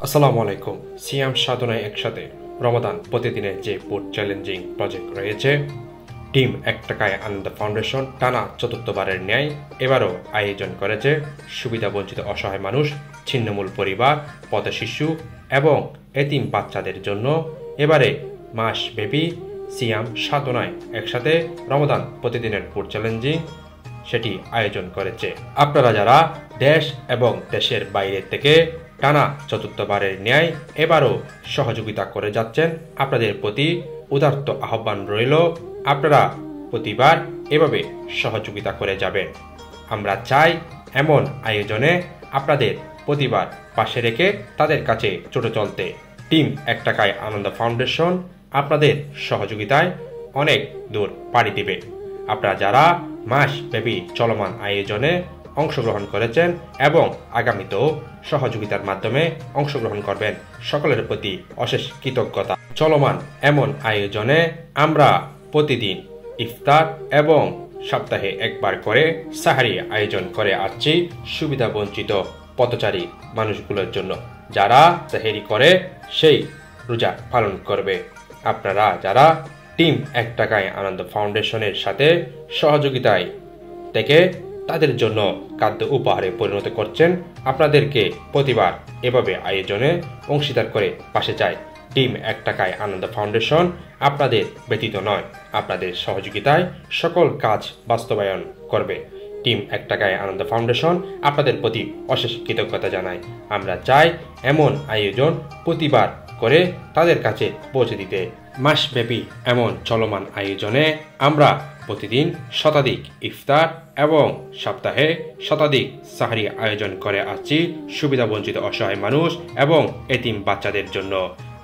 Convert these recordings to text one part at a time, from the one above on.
আসসালামু আলাইকুম। সিয়াম সাধনায় একসাথে রমাদান প্রতিদিনের যে ফুড চ্যালেঞ্জিং প্রজেক্ট রয়েছে, টিম এক টাকায় আনন্দ ফাউন্ডেশন টানা চতুর্থবারের ন্যায় এবারও আয়োজন করেছে সুবিধাবঞ্চিত অসহায় মানুষ, ছিন্নমূল পরিবার, পথশিশু এবং এতিম বাচ্চাদের জন্য এবারে মাসব্যাপী সিয়াম সাধনায় একসাথে রমাদান প্রতিদিনের ফুড চ্যালেঞ্জিং সেটি আয়োজন করেছে। আপনারা যারা দেশ এবং দেশের বাইরে থেকে টানা চতুর্থবারের ন্যায় এবারও সহযোগিতা করে যাচ্ছেন, আপনাদের প্রতি উদার্ত আহ্বান রইল আপনারা প্রতিবার এভাবে সহযোগিতা করে যাবেন। আমরা চাই এমন আয়োজনে আপনাদের প্রতিবার পাশে রেখে তাদের কাছে ছুটে চলতে। টিম এক টাকায় আনন্দ ফাউন্ডেশন আপনাদের সহযোগিতায় অনেক দূর পাড়ি দিবে। আপনারা যারা মাসব্যাপী চলমান আয়োজনে অংশগ্রহণ করেছেন এবং আগামীতেও সহযোগিতার মাধ্যমে অংশগ্রহণ করবেন, সকলের প্রতি অশেষ কৃতজ্ঞতা। চলমান এমন আয়োজনে আমরা প্রতিদিন ইফতার এবং সপ্তাহে একবার করে সাহারি আয়োজন করে আসছি সুবিধাবঞ্চিত পথচারী মানুষগুলোর জন্য, যারা সাহারি করে সেই রোজা পালন করবে। আপনারা যারা টিম এক টাকায় আনন্দ ফাউন্ডেশনের সাথে সহযোগিতায় থেকে তাদের জন্য খাদ্য উপহারে পরিণত করছেন, আপনাদেরকে প্রতিবার এভাবে আয়োজনে অংশীদার করে পাশে চায়। টিম এক টাকায় আনন্দ ফাউন্ডেশন আপনাদের ব্যতীত নয়, আপনাদের সহযোগিতায় সকল কাজ বাস্তবায়ন করবে। টিম এক টাকায় আনন্দ ফাউন্ডেশন আপনাদের প্রতি অশেষ কৃতজ্ঞতা জানায়। আমরা চাই এমন আয়োজন প্রতিবার করে তাদের কাছে পৌঁছে দিতে। মাসব্যাপী এমন চলমান আয়োজনে আমরা প্রতিদিন শতাধিক ইফতার এবং সপ্তাহে শতাধিক সাহারি আয়োজন করে আসছি সুবিধাবঞ্চিত অসহায় মানুষ এবং এতিম বাচ্চাদের জন্য।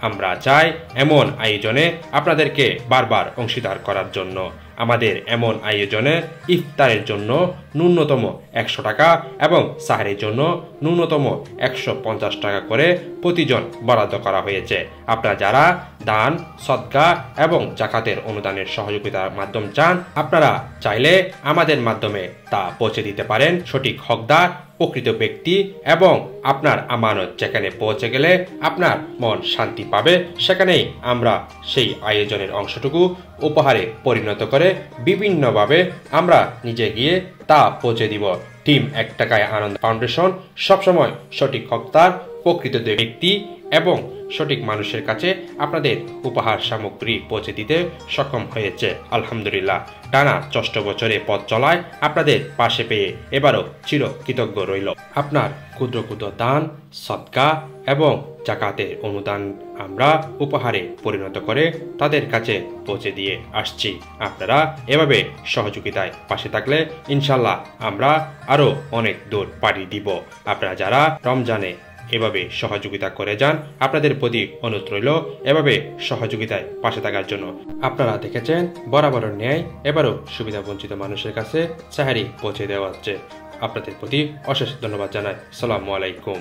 আমরা চাই এমন আয়োজনে আপনাদেরকে বারবার অংশীদার করার জন্য। আমাদের এমন আয়োজনে ইফতারের জন্য ন্যূনতম 100 টাকা এবং সাহারির জন্য ন্যূনতম 150 টাকা করে প্রতিজন বরাদ্দ করা হয়েছে। আপনারা যারা দান, সদকা এবং জাকাতের অনুদানের সহযোগিতার মাধ্যম চান, আপনারা চাইলে আমাদের মাধ্যমে তা পৌঁছে দিতে পারেন সঠিক হকদার প্রকৃত ব্যক্তি, এবং আপনার আমানত যেখানে পৌঁছে গেলে আপনার মন শান্তি পাবে, সেখানেই আমরা সেই আয়োজনের অংশটুকু উপহারে পরিণত করে বিভিন্নভাবে আমরা নিজে গিয়ে তা পৌঁছে দিব। টিম এক টাকায় আনন্দ ফাউন্ডেশন সবসময় সঠিক হকদার প্রকৃত ব্যক্তি এবং সঠিক মানুষের কাছে আপনাদের উপহার সামগ্রী পৌঁছে দিতে সক্ষম হয়েছে। আলহামদুলিল্লাহ, টানা 6 বছরে পথ চলায় আপনাদের পাশে পেয়ে এবারও চির কৃতজ্ঞ রইল। আপনার ক্ষুদ্র ক্ষুদ্র দান, সদকা এবং জাকাতের অনুদান আমরা উপহারে পরিণত করে তাদের কাছে পৌঁছে দিয়ে আসছি। আপনারা এভাবে সহযোগিতায় পাশে থাকলে ইনশাল্লাহ আমরা আরও অনেক দূর পাড়ি দিব। আপনারা যারা রমজানে এভাবে সহযোগিতা করে যান, আপনাদের প্রতি অনুরোধ রইল এভাবে সহযোগিতায় পাশে থাকার জন্য। আপনারা দেখেছেন বরাবর ন্যায় এবারও সুবিধাবঞ্চিত মানুষের কাছে সাহারি পৌঁছে দেওয়া হচ্ছে। আপনাদের প্রতি অশেষ ধন্যবাদ জানাই। আসসালামু আলাইকুম।